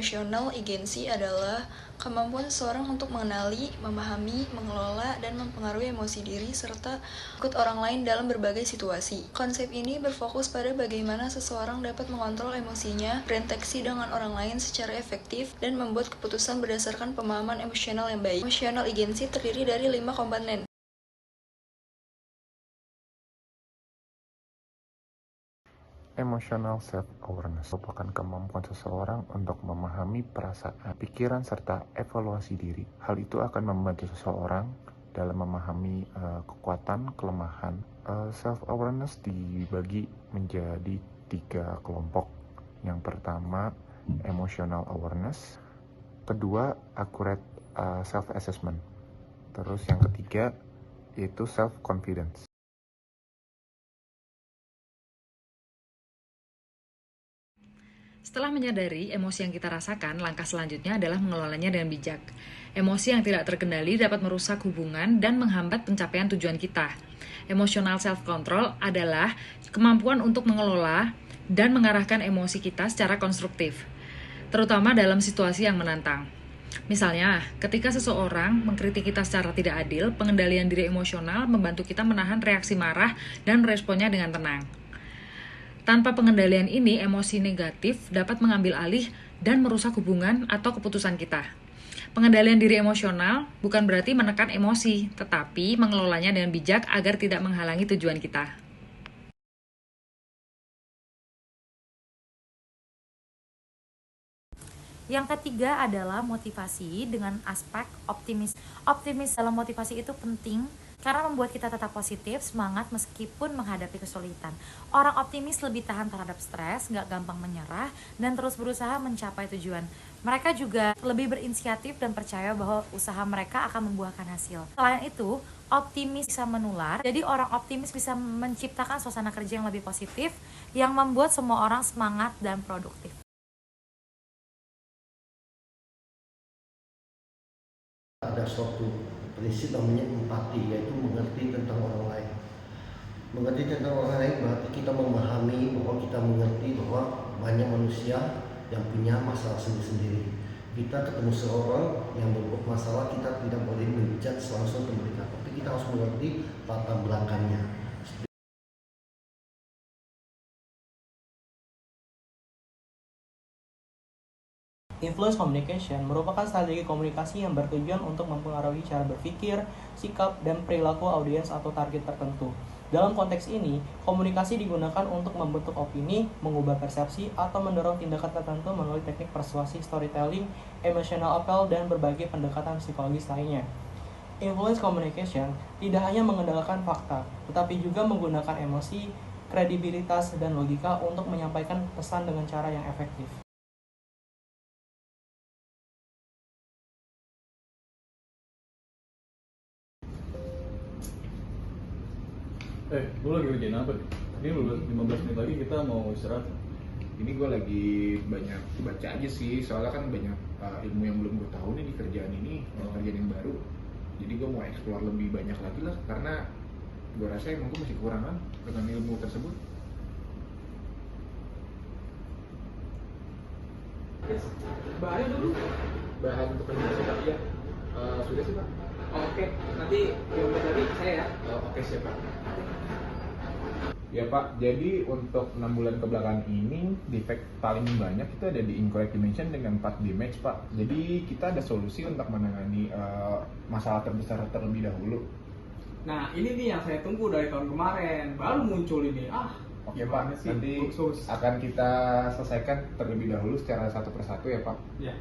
Emotional agency adalah kemampuan seseorang untuk mengenali, memahami, mengelola, dan mempengaruhi emosi diri serta ikut orang lain dalam berbagai situasi. Konsep ini berfokus pada bagaimana seseorang dapat mengontrol emosinya, berinteraksi dengan orang lain secara efektif, dan membuat keputusan berdasarkan pemahaman emosional yang baik. Emotional agency terdiri dari 5 komponen. Emotional self-awareness merupakan kemampuan seseorang untuk memahami perasaan, pikiran, serta evaluasi diri. Hal itu akan membantu seseorang dalam memahami kekuatan, kelemahan. Self-awareness dibagi menjadi 3 kelompok. Yang pertama, emotional awareness. Kedua, accurate self-assessment. Terus yang ketiga, yaitu self-confidence. Setelah menyadari emosi yang kita rasakan, langkah selanjutnya adalah mengelolanya dengan bijak. Emosi yang tidak terkendali dapat merusak hubungan dan menghambat pencapaian tujuan kita. Emotional self-control adalah kemampuan untuk mengelola dan mengarahkan emosi kita secara konstruktif, terutama dalam situasi yang menantang. Misalnya, ketika seseorang mengkritik kita secara tidak adil, pengendalian diri emosional membantu kita menahan reaksi marah dan meresponnya dengan tenang. Tanpa pengendalian ini, emosi negatif dapat mengambil alih dan merusak hubungan atau keputusan kita. Pengendalian diri emosional bukan berarti menekan emosi, tetapi mengelolanya dengan bijak agar tidak menghalangi tujuan kita. Yang ketiga adalah motivasi dengan aspek optimis. Optimis dalam motivasi itu penting karena membuat kita tetap positif, semangat meskipun menghadapi kesulitan. Orang optimis lebih tahan terhadap stres, nggak gampang menyerah, dan terus berusaha mencapai tujuan. Mereka juga lebih berinisiatif dan percaya bahwa usaha mereka akan membuahkan hasil. Selain itu, optimis bisa menular, jadi orang optimis bisa menciptakan suasana kerja yang lebih positif, yang membuat semua orang semangat dan produktif. Ada suatu prinsip namanya empati, yaitu mengerti tentang orang lain. Mengerti tentang orang lain berarti kita memahami bahwa kita mengerti bahwa banyak manusia yang punya masalah sendiri-sendiri. Kita ketemu seorang yang berbuat masalah, kita tidak boleh menjudge langsung ke mereka, tapi kita harus mengerti latar belakangnya. Influence communication merupakan strategi komunikasi yang bertujuan untuk mempengaruhi cara berpikir, sikap, dan perilaku audiens atau target tertentu. Dalam konteks ini, komunikasi digunakan untuk membentuk opini, mengubah persepsi, atau mendorong tindakan tertentu melalui teknik persuasi, storytelling, emotional appeal, dan berbagai pendekatan psikologis lainnya. Influence communication tidak hanya mengandalkan fakta, tetapi juga menggunakan emosi, kredibilitas, dan logika untuk menyampaikan pesan dengan cara yang efektif. Lu lagi kerjain apa nih? Ini lu 15 menit lagi kita mau istirahat. Ini gue lagi banyak baca aja sih, soalnya kan banyak ilmu yang belum gue tahu nih di kerjaan ini, kerjaan yang baru. Jadi gue mau explore lebih banyak lagi lah, karena gue rasa emang gue masih kekurangan dengan ilmu tersebut. Bahan dulu. Bahan untuk presentasi Pak, iya. Sudah sih Pak. Oke, nanti diomongin lagi saya ya. Oke siap Pak. Ya Pak, jadi untuk 6 bulan kebelakang ini defect paling banyak itu ada di incorrect dimension dengan 4 damage Pak. Jadi kita ada solusi untuk menangani masalah terbesar terlebih dahulu. Nah ini nih yang saya tunggu dari tahun kemarin, baru muncul ini. Oke Pak, nanti akan kita selesaikan terlebih dahulu secara satu persatu ya Pak. Ya.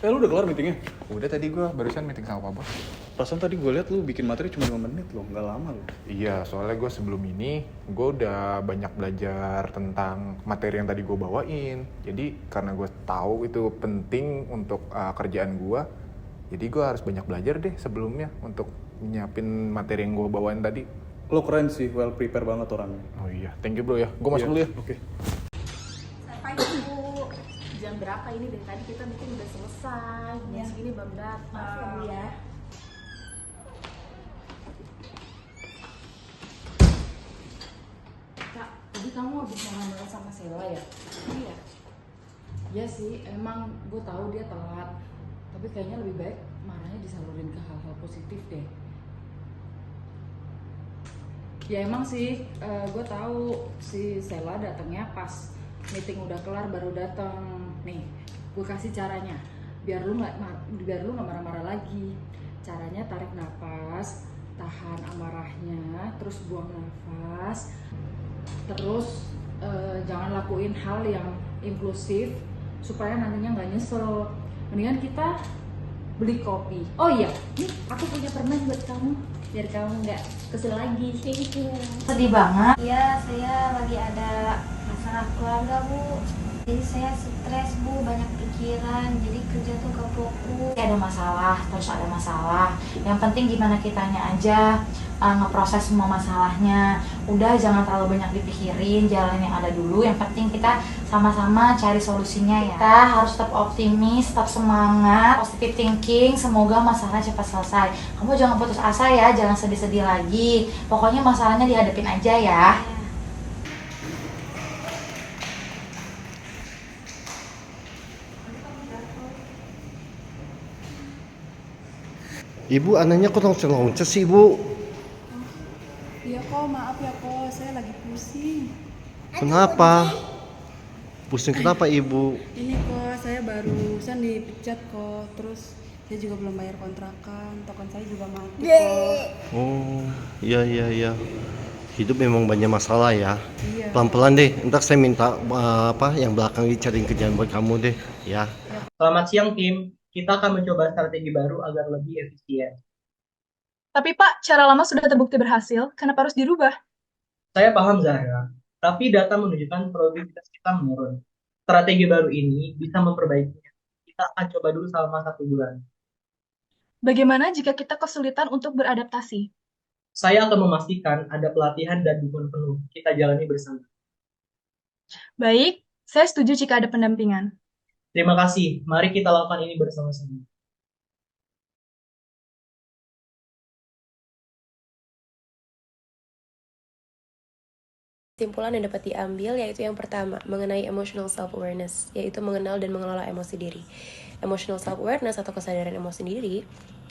Lu udah kelar meetingnya? Udah, tadi gue barusan meeting sama Pak Bos. Perasaan tadi gue liat lu bikin materi cuma 5 menit loh, nggak lama loh. Iya, soalnya gue sebelum ini gue udah banyak belajar tentang materi yang tadi gue bawain. Jadi karena gue tahu itu penting untuk kerjaan gue, jadi gue harus banyak belajar deh sebelumnya untuk nyiapin materi yang gue bawain tadi. Lo keren sih, well prepare banget orangnya. Oh iya, thank you bro ya. Gue masuk dulu ya. Oke. Jam berapa ini? Dari tadi kita bikin udah selesai, jam segini belum datang. Ya. Kak, tadi kamu habis ngobrol sama Sheila ya? Iya. Iya sih, emang gue tahu dia telat. Tapi kayaknya lebih baik marahnya disalurin ke hal-hal positif deh. Ya emang sih, gue tahu si Sela datangnya pas meeting udah kelar baru datang. Nih, gue kasih caranya biar lu nggak marah-marah lagi. Caranya tarik nafas, tahan amarahnya, terus buang nafas, terus jangan lakuin hal yang impulsif supaya nantinya nggak nyesel. Mendingan kita beli kopi. Oh iya, nih aku punya permen buat kamu biar kamu nggak kesel lagi. Sedih banget. Iya, saya lagi ada masalah keluarga, Bu. Jadi saya stres, Bu, banyak pikiran. Jadi kerja tuh gak fokus. Ada masalah, terus ada masalah. Yang penting gimana kitanya aja ngeproses semua masalahnya. Udah jangan terlalu banyak dipikirin, jalanin yang ada dulu. Yang penting kita sama-sama cari solusinya ya. Kita harus tetap optimis, tetap semangat, positive thinking. Semoga masalah cepat selesai. Kamu jangan putus asa ya, jangan sedih-sedih lagi. Pokoknya masalahnya dihadapin aja ya. Ibu, anaknya kok loncat sih, Ibu? Iya kok, maaf ya kok, saya lagi pusing. Kenapa? Pusing kenapa, Ibu? Ini kok, saya barusan dipecat kok, terus saya juga belum bayar kontrakan, token saya juga mati kok. Oh, iya. Hidup memang banyak masalah ya. Iya. Pelan-pelan deh, ntar saya minta yang belakang dicariin kerjaan buat kamu deh, ya. Selamat siang tim, kita akan mencoba strategi baru agar lebih efisien. Tapi Pak, cara lama sudah terbukti berhasil, kenapa harus dirubah? Saya paham Zahra, tapi data menunjukkan produktivitas kita menurun. Strategi baru ini bisa memperbaikinya. Kita akan coba dulu selama 1 bulan. Bagaimana jika kita kesulitan untuk beradaptasi? Saya akan memastikan ada pelatihan dan dukungan penuh. Kita jalani bersama. Baik, saya setuju jika ada pendampingan. Terima kasih, mari kita lakukan ini bersama-sama. Kesimpulan yang dapat diambil yaitu yang pertama, mengenai emotional self-awareness, yaitu mengenal dan mengelola emosi diri. Emotional self-awareness atau kesadaran emosi diri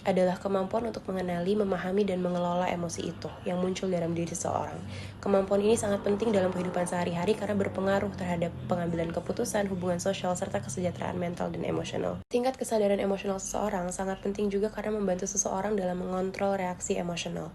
adalah kemampuan untuk mengenali, memahami, dan mengelola emosi itu yang muncul dalam diri seseorang. Kemampuan ini sangat penting dalam kehidupan sehari-hari karena berpengaruh terhadap pengambilan keputusan, hubungan sosial, serta kesejahteraan mental dan emosional. Tingkat kesadaran emosional seseorang sangat penting juga karena membantu seseorang dalam mengontrol reaksi emosional.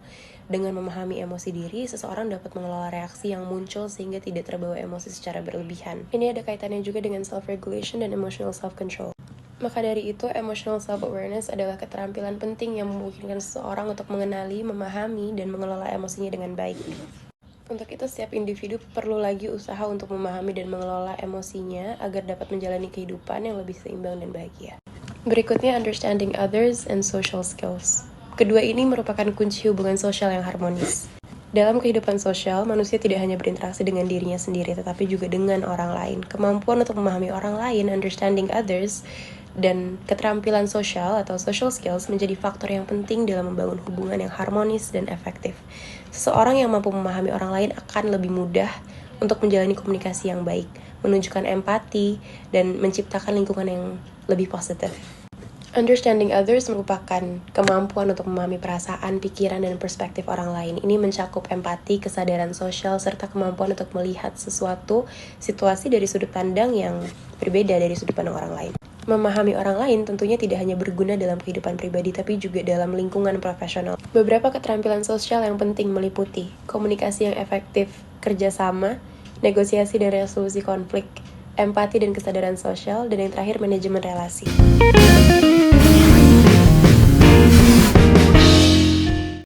Dengan memahami emosi diri, seseorang dapat mengelola reaksi yang muncul sehingga tidak terbawa emosi secara berlebihan. Ini ada kaitannya juga dengan self-regulation dan emotional self-control. Maka dari itu, emotional self-awareness adalah keterampilan penting yang memungkinkan seseorang untuk mengenali, memahami, dan mengelola emosinya dengan baik. Untuk itu, setiap individu perlu lagi usaha untuk memahami dan mengelola emosinya agar dapat menjalani kehidupan yang lebih seimbang dan bahagia. Berikutnya, understanding others and social skills. Kedua ini merupakan kunci hubungan sosial yang harmonis. Dalam kehidupan sosial, manusia tidak hanya berinteraksi dengan dirinya sendiri, tetapi juga dengan orang lain. Kemampuan untuk memahami orang lain, understanding others, dan keterampilan sosial atau social skills menjadi faktor yang penting dalam membangun hubungan yang harmonis dan efektif. Seseorang yang mampu memahami orang lain akan lebih mudah untuk menjalani komunikasi yang baik, menunjukkan empati, dan menciptakan lingkungan yang lebih positif. Understanding others merupakan kemampuan untuk memahami perasaan, pikiran, dan perspektif orang lain. Ini mencakup empati, kesadaran sosial, serta kemampuan untuk melihat sesuatu situasi dari sudut pandang yang berbeda dari sudut pandang orang lain. Memahami orang lain tentunya tidak hanya berguna dalam kehidupan pribadi, tapi juga dalam lingkungan profesional. Beberapa keterampilan sosial yang penting meliputi komunikasi yang efektif, kerjasama, negosiasi dan resolusi konflik, empati dan kesadaran sosial, dan yang terakhir manajemen relasi.